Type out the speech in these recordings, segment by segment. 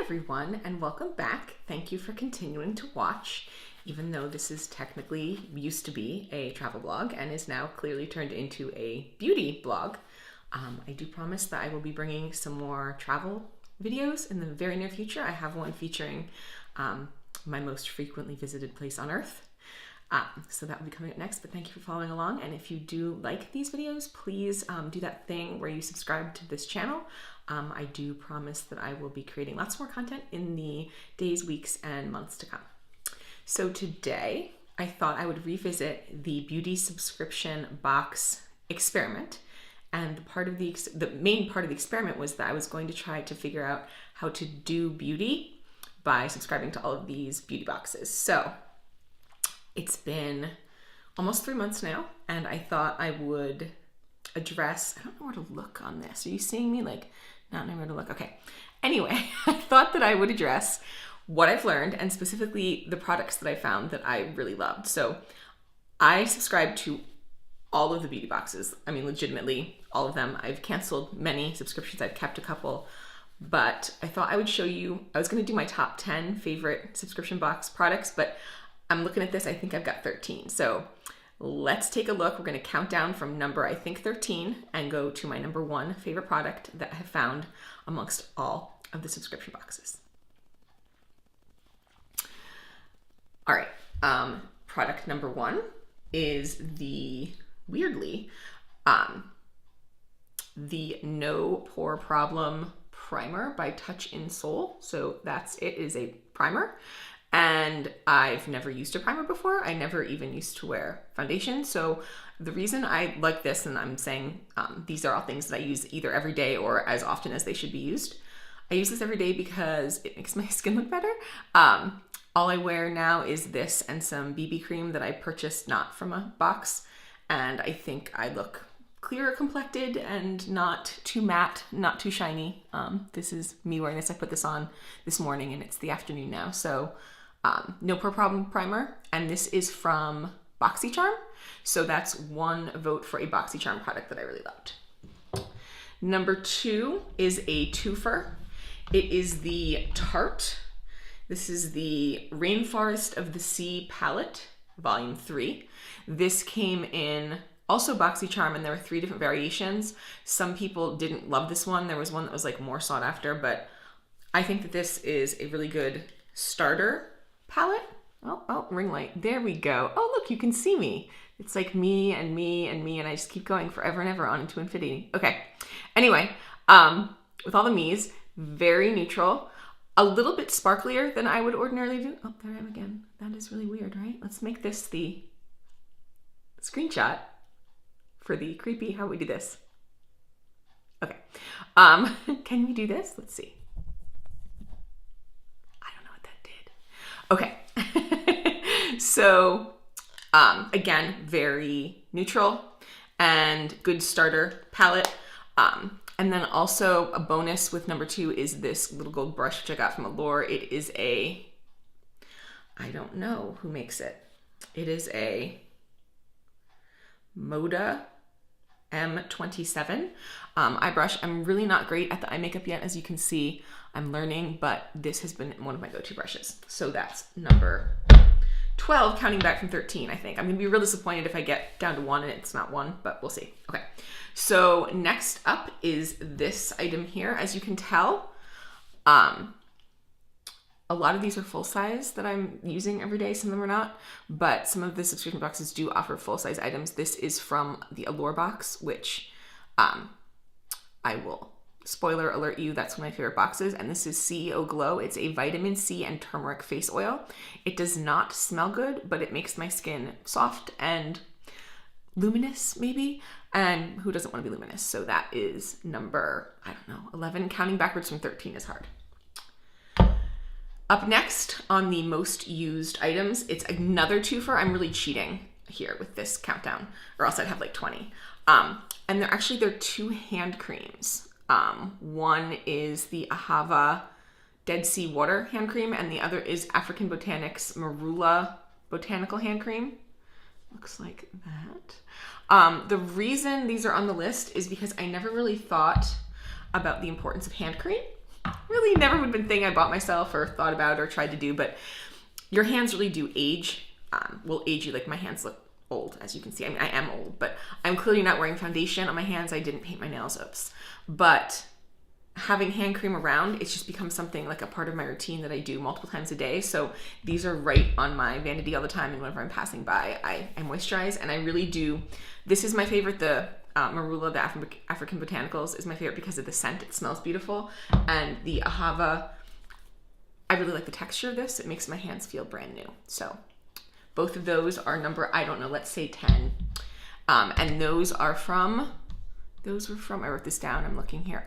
everyone, and welcome back. Thank you for continuing to watch, even though this is technically used to be a travel blog and is now clearly turned into a beauty blog. I do promise that I will be bringing some more travel videos in the very near future. I have one featuring my most frequently visited place on Earth. So that will be coming up next, but thank you for following along. And if you do like these videos, please do that thing where you subscribe to this channel. I do promise that I will be creating lots more content in the days, weeks, and months to come. So today, I thought I would revisit the beauty subscription box experiment. And the main part of the experiment was that I was going to try to figure out how to do beauty by subscribing to all of these beauty boxes. So it's been almost 3 months now, and I thought I would address, I don't know where to look on this. Are you seeing me like not knowing where to look? Okay. Anyway, I thought that I would address what I've learned and specifically the products that I found that I really loved. So I subscribe to all of the beauty boxes. I mean, legitimately all of them. I've canceled many subscriptions. I've kept a couple, but I thought I would show you, I was going to do my top 10 favorite subscription box products, but I'm looking at this, I think I've got 13. So let's take a look. We're going to count down from number, I think 13, and go to my number 1 favorite product that I have found amongst all of the subscription boxes. All right, product number 1 is weirdly, the No Pore Problem Primer by Touch In Sol. So it is a primer. And I've never used a primer before. I never even used to wear foundation. So the reason I like this, and I'm saying these are all things that I use either every day or as often as they should be used. I use this every day because it makes my skin look better. All I wear now is this and some BB cream that I purchased not from a box. And I think I look clearer complected and not too matte, not too shiny. This is me wearing this. I put this on this morning and it's the afternoon now. So No Pore Problem Primer, and this is from BoxyCharm. So that's 1 vote for a BoxyCharm product that I really loved. Number 2 is a twofer. It is the Tarte. This is the Rainforest of the Sea palette, volume 3. This came in also BoxyCharm, and there were 3 different variations. Some people didn't love this one. There was one that was like more sought after, but I think that this is a really good starter palette. Oh, ring light. There we go. Oh, look, you can see me. It's like me and me and me, and I just keep going forever and ever on into infinity. Okay. Anyway, with all the me's, very neutral, a little bit sparklier than I would ordinarily do. Oh, there I am again. That is really weird, right? Let's make this the screenshot for the creepy how we do this. Okay. Can we do this? Let's see. Okay, so again, very neutral and good starter palette. And then also a bonus with number 2 is this little gold brush, which I got from Allure. It is I don't know who makes it. It is a Moda M27 eye brush. I'm really not great at the eye makeup yet, as you can see. I'm learning, but this has been one of my go-to brushes. So that's number 12, counting back from 13, I think. I'm gonna be real disappointed if I get down to 1 and it's not 1, but we'll see. Okay, so next up is this item here. As you can tell, a lot of these are full size that I'm using every day. Some of them are not, but some of the subscription boxes do offer full size items. This is from the Allure box, which I will spoiler alert you, that's one of my favorite boxes. And this is CEO Glow. It's a vitamin C and turmeric face oil. It does not smell good, but it makes my skin soft and luminous, maybe. And who doesn't want to be luminous? So that is number, 11. Counting backwards from 13 is hard. Up next on the most used items, it's another twofer. I'm really cheating here with this countdown, or else I'd have like 20. And they're 2 hand creams. One is the Ahava Dead Sea Water hand cream, and the other is African Botanics Marula Botanical hand cream. Looks like that. The reason these are on the list is because I never really thought about the importance of hand cream really never would have been a thing I bought myself or thought about or tried to do, but your hands really do age, will age you. Like my hands look old, as you can see. I mean, I am old, but I'm clearly not wearing foundation on my hands. I didn't paint my nails, oops. But having hand cream around, it's just become something like a part of my routine that I do multiple times a day. So these are right on my vanity all the time, and whenever I'm passing by, I moisturize, and I really do. This is my favorite, the Marula, the African Botanicals is my favorite because of the scent. It smells beautiful. And the Ahava, I really like the texture of this. It makes my hands feel brand new. So both of those are number, I don't know, let's say 10. And those were from, I wrote this down, I'm looking here.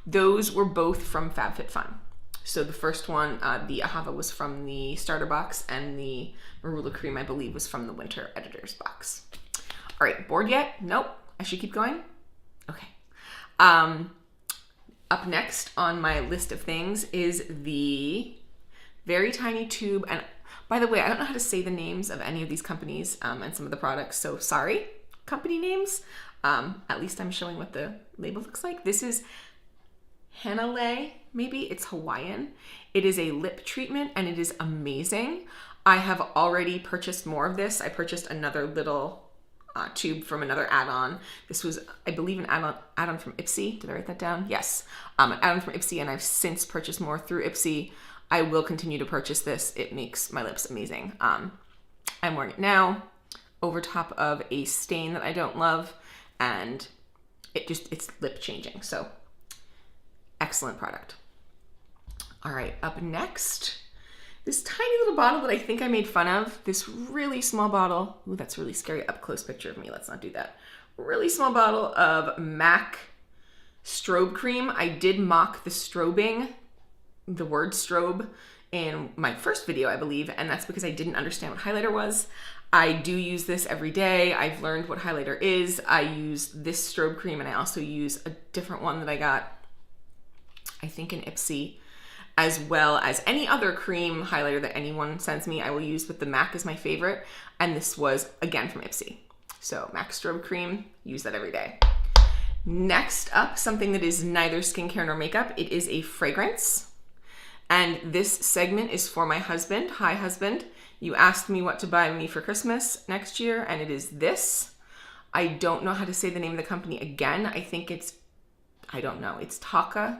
Those were both from FabFitFun. So the first one, the Ahava, was from the starter box, and the Marula cream, I believe, was from the winter editor's box. All right, bored yet? Nope. I should keep going? Okay. Up next on my list of things is the very tiny tube. And by the way, I don't know how to say the names of any of these companies and some of the products, so sorry, company names. At least I'm showing what the label looks like. This is Hanalei, maybe. It's Hawaiian. It is a lip treatment, and it is amazing. I have already purchased more of this. I purchased another little tube from another add-on. This was, I believe, an add-on from Ipsy. Did I write that down? Yes. An add-on from Ipsy, and I've since purchased more through Ipsy. I will continue to purchase this. It makes my lips amazing. I'm wearing it now over top of a stain that I don't love, and it's lip changing. So excellent product. All right, up next, this tiny little bottle that I think I made fun of, this really small bottle. Ooh, that's a really scary up close picture of me. Let's not do that. Really small bottle of MAC strobe cream. I did mock the strobing, the word strobe, in my first video, I believe, and that's because I didn't understand what highlighter was. I do use this every day. I've learned what highlighter is. I use this strobe cream, and I also use a different one that I got, I think, in Ipsy, as well as any other cream highlighter that anyone sends me, I will use, but the MAC is my favorite, and this was, again, from Ipsy. So MAC strobe cream, use that every day. Next up, something that is neither skincare nor makeup. It is a fragrance, and this segment is for my husband. Hi, husband. You asked me what to buy me for Christmas next year, and it is this. I don't know how to say the name of the company again. I think it's, I don't know. It's Tocca.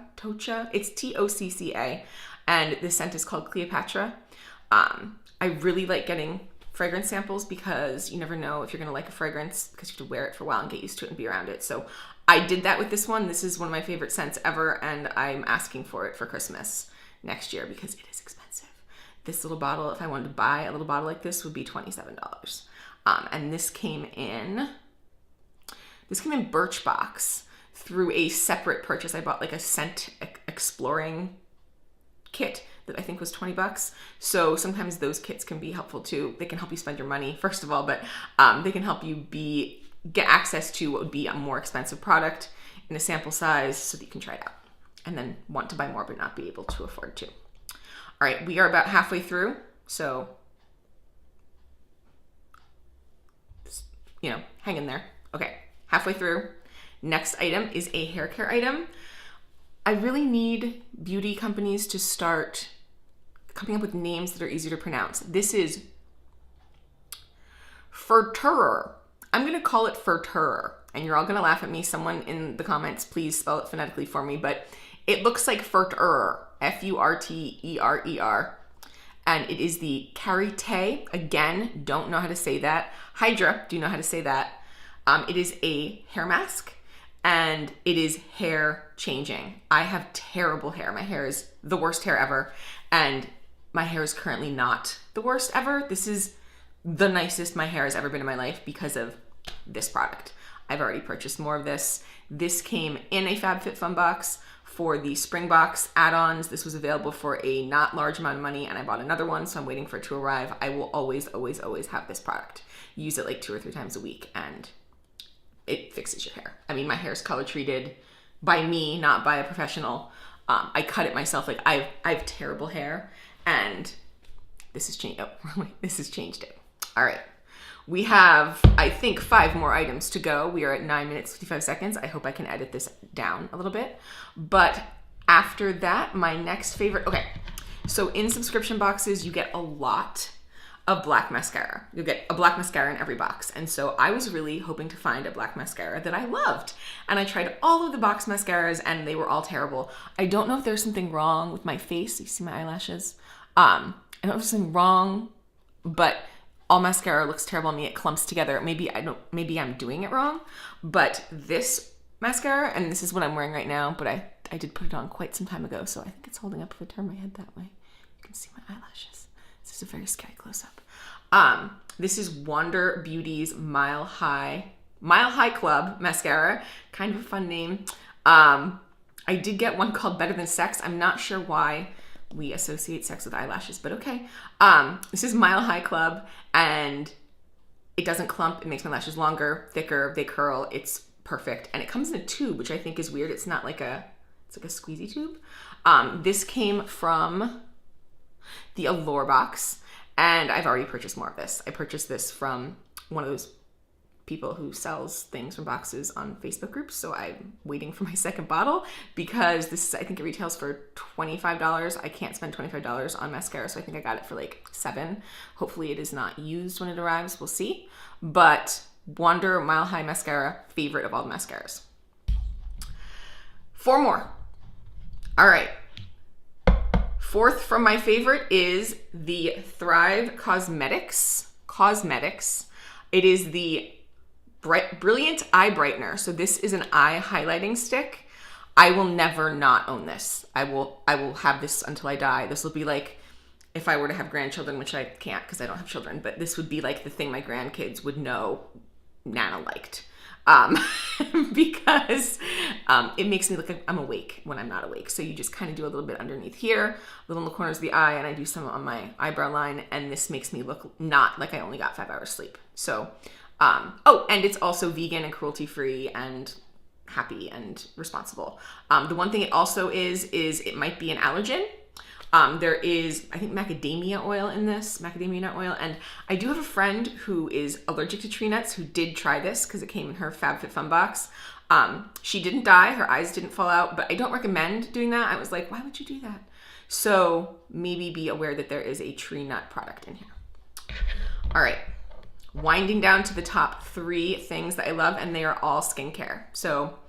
It's Tocca, and the scent is called Cleopatra. I really like getting fragrance samples because you never know if you're gonna like a fragrance because you have to wear it for a while and get used to it and be around it. So I did that with this one. This is one of my favorite scents ever, and I'm asking for it for Christmas next year because it is expensive. This little bottle, if I wanted to buy a little bottle like this, would be $27. And this came in Birchbox through a separate purchase. I bought like a scent exploring kit that I think was $20. So sometimes those kits can be helpful too. They can help you spend your money, first of all, but they can help you get access to what would be a more expensive product in a sample size so that you can try it out and then want to buy more but not be able to afford to. All right, we are about halfway through, so hang in there. Okay, halfway through. Next item is a hair care item. I really need beauty companies to start coming up with names that are easier to pronounce. This is Furterer. I'm gonna call it Furterer, and you're all gonna laugh at me. Someone in the comments, please spell it phonetically for me, but it looks like Furterer, Furterer, and it is the Karité. Again, don't know how to say that. Hydra, do you know how to say that? It is a hair mask, and it is hair changing. I have terrible hair. My hair is the worst hair ever, and my hair is currently not the worst ever. This is the nicest my hair has ever been in my life because of this product. I've already purchased more of this. This came in a FabFitFun box for the spring box add-ons. This was available for a not large amount of money, and I bought another one, so I'm waiting for it to arrive. I will always, always, always have this product. Use it like 2 or 3 times a week, and it fixes your hair. I mean, my hair is color treated by me, not by a professional. I cut it myself. Like I have terrible hair, and this has changed. Oh, wait, this has changed it. All right. We have, I think, 5 more items to go. We are at 9 minutes, 55 seconds. I hope I can edit this down a little bit. But After that, my next favorite, okay, so in subscription boxes, you get a lot of black mascara. You'll get a black mascara in every box. And so I was really hoping to find a black mascara that I loved. And I tried all of the box mascaras and they were all terrible. I don't know if there's something wrong with my face. You see my eyelashes? I don't know if there's something wrong, but all mascara looks terrible on me. It clumps together. Maybe I'm doing it wrong, but this mascara, and this is what I'm wearing right now, but I did put it on quite some time ago, so I think it's holding up if I turn my head that way. You can see my eyelashes. This is a very scary close-up. This is Wander Beauty's Mile High Club mascara. Kind of a fun name. I did get one called Better Than Sex. I'm not sure why we associate sex with eyelashes, but okay. This is Mile High Club, and it doesn't clump. It makes my lashes longer, thicker. They curl. It's perfect. And it comes in a tube, which I think is weird. It's not like it's like a squeezy tube. This came from the Allure box, and I've already purchased more of this. I purchased this from one of those people who sells things from boxes on Facebook groups, so I'm waiting for my second bottle because I think it retails for $25. I can't spend $25 on mascara, so I think I got it for like $7. Hopefully it is not used when it arrives, we'll see. But Wander Mile High Mascara, favorite of all the mascaras. 4 more. All right. Fourth from my favorite is the Thrive Causemetics. It is the Brilliant Eye Brightener. So this is an eye highlighting stick. I will never not own this. I will have this until I die. This will be like if I were to have grandchildren, which I can't because I don't have children, but this would be like the thing my grandkids would know Nana liked. Because it makes me look like I'm awake when I'm not awake. So you just kind of do a little bit underneath here, a little in the corners of the eye, and I do some on my eyebrow line, and this makes me look not like I only got 5 hours sleep. So, and it's also vegan and cruelty-free and happy and responsible. The one thing it also is it might be an allergen. There is, I think, macadamia nut oil. And I do have a friend who is allergic to tree nuts who did try this because it came in her FabFitFun box. She didn't die. Her eyes didn't fall out, but I don't recommend doing that. I was like, why would you do that? So maybe be aware that there is a tree nut product in here. All right. Winding down to the top 3 things that I love, and they are all skincare. So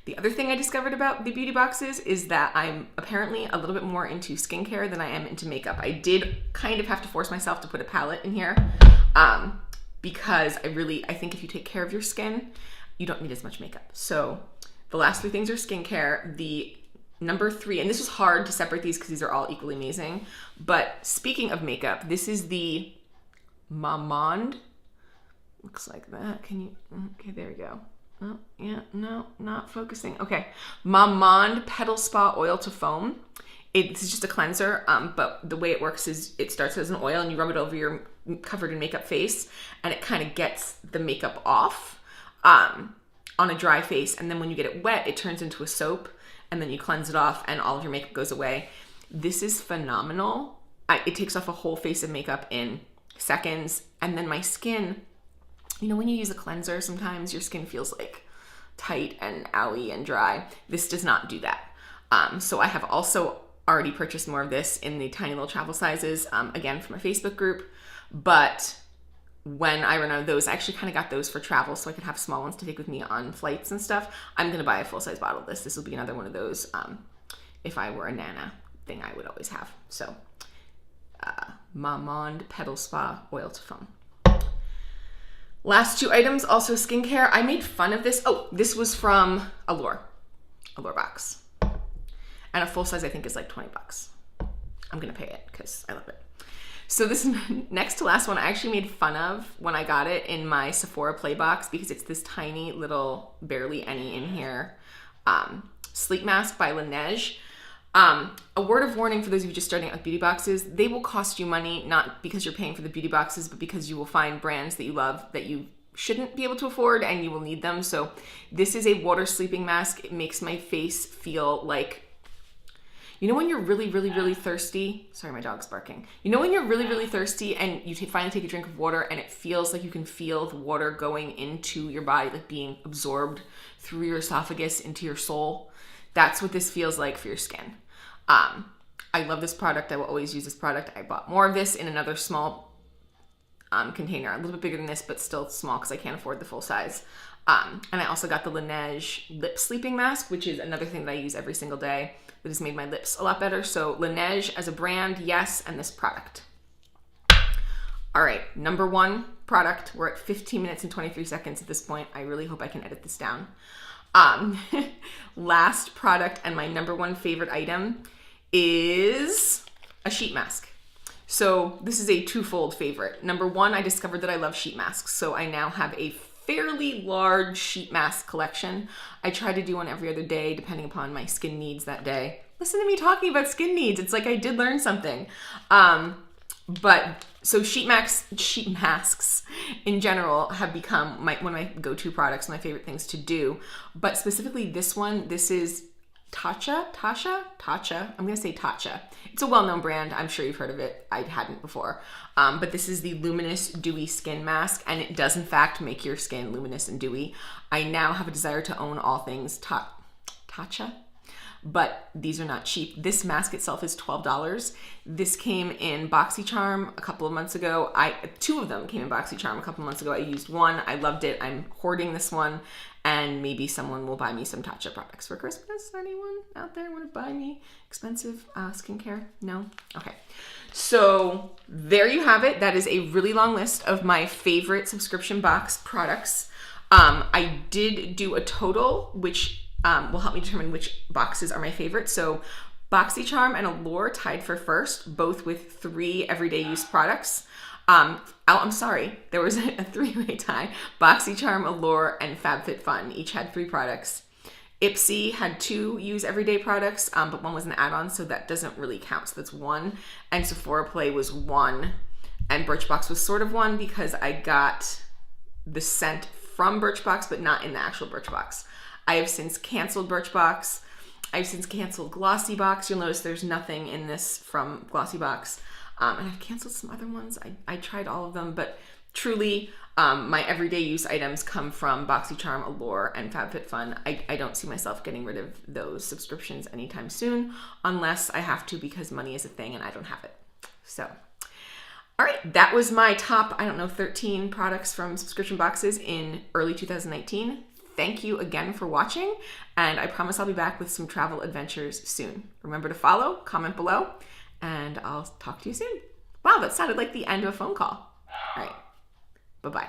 the other thing I discovered about the beauty boxes is that I'm apparently a little bit more into skincare than I am into makeup. I did kind of have to force myself to put a palette in here because I think if you take care of your skin, you don't need as much makeup. So the last 3 things are skincare. The number 3, and this was hard to separate these because these are all equally amazing. But speaking of makeup, this is the Mamonde. Looks like that. Okay, there we go. Oh, yeah, no, not focusing. Okay, Mamonde Petal Spa Oil to Foam. This is just a cleanser, but the way it works is it starts as an oil and you rub it over your covered in makeup face, and it kind of gets the makeup off on a dry face, and then when you get it wet, it turns into a soap, and then you cleanse it off, and all of your makeup goes away. This is phenomenal. It takes off a whole face of makeup in seconds, and then my skin, you know, when you use a cleanser, sometimes your skin feels like tight and owy and dry. This does not do that. So I have also already purchased more of this in the tiny little travel sizes, again, from a Facebook group. But when I run out of those, I actually kind of got those for travel so I could have small ones to take with me on flights and stuff. I'm going to buy a full-size bottle of this. This will be another one of those, if I were a Nana thing I would always have. So, Mamonde Petal Spa Oil to Foam. Last 2 items, also skincare. I made fun of this. Oh, this was from Allure box. And a full size, I think, is like $20. I'm gonna pay it because I love it. So this next to last one, I actually made fun of when I got it in my Sephora Play box because it's this tiny little, barely any in here, sleep mask by Laneige. A word of warning for those of you just starting out with beauty boxes, they will cost you money, not because you're paying for the beauty boxes, but because you will find brands that you love that you shouldn't be able to afford and you will need them. So this is a water sleeping mask. It makes my face feel like, you know when you're really, really, really thirsty? Sorry, my dog's barking. You know when you're really, really thirsty and you finally take a drink of water and it feels like you can feel the water going into your body, like being absorbed through your esophagus into your soul? That's what this feels like for your skin. I love this product. I will always use this product. I bought more of this in another small container, a little bit bigger than this, but still small because I can't afford the full size. And I also got the Laneige lip sleeping mask, which is another thing that I use every single day that has made my lips a lot better. So Laneige as a brand, yes, and this product. All right, number one product. We're at 15 minutes and 23 seconds at this point. I really hope I can edit this down. Last product and my number one favorite item is a sheet mask. So this is a twofold favorite. Number one, I discovered that I love sheet masks. So I now have a fairly large sheet mask collection. I try to do one every other day, depending upon my skin needs that day. Listen to me talking about skin needs. It's like I did learn something. But so sheet masks in general have become one of my go-to products, my favorite things to do. But specifically this one, this is Tatcha. I'm going to say Tatcha. It's a well-known brand. I'm sure you've heard of it. I hadn't before. But this is the Luminous Dewy Skin Mask, and it does in fact make your skin luminous and dewy. I now have a desire to own all things Tatcha, but these are not cheap. This mask itself is $12. This came in BoxyCharm a couple of months ago. Two of them came in BoxyCharm a couple of months ago. I used one. I loved it. I'm hoarding this one. And maybe someone will buy me some Tatcha products for Christmas. Anyone out there want to buy me expensive skincare? No? Okay. So there you have it. That is a really long list of my favorite subscription box products. I did do a total, which will help me determine which boxes are my favorite. So BoxyCharm and Allure tied for first, both with 3 everyday use products. I'm sorry, there was a 3-way tie. BoxyCharm, Allure, and FabFitFun each had 3 products. Ipsy had 2 use everyday products, but one was an add-on, so that doesn't really count. So that's 1. And Sephora Play was 1. And Birchbox was sort of 1 because I got the scent from Birchbox, but not in the actual Birchbox. I have since canceled Birchbox. I've since canceled Glossybox. You'll notice there's nothing in this from Glossybox. And I've canceled some other ones. I tried all of them, but truly my everyday use items come from BoxyCharm, Allure, and FabFitFun. I don't see myself getting rid of those subscriptions anytime soon, unless I have to because money is a thing and I don't have it. So, all right, that was my top, 13 products from subscription boxes in early 2019. Thank you again for watching, and I promise I'll be back with some travel adventures soon. Remember to follow, comment below, and I'll talk to you soon. Wow, that sounded like the end of a phone call. All right, bye-bye.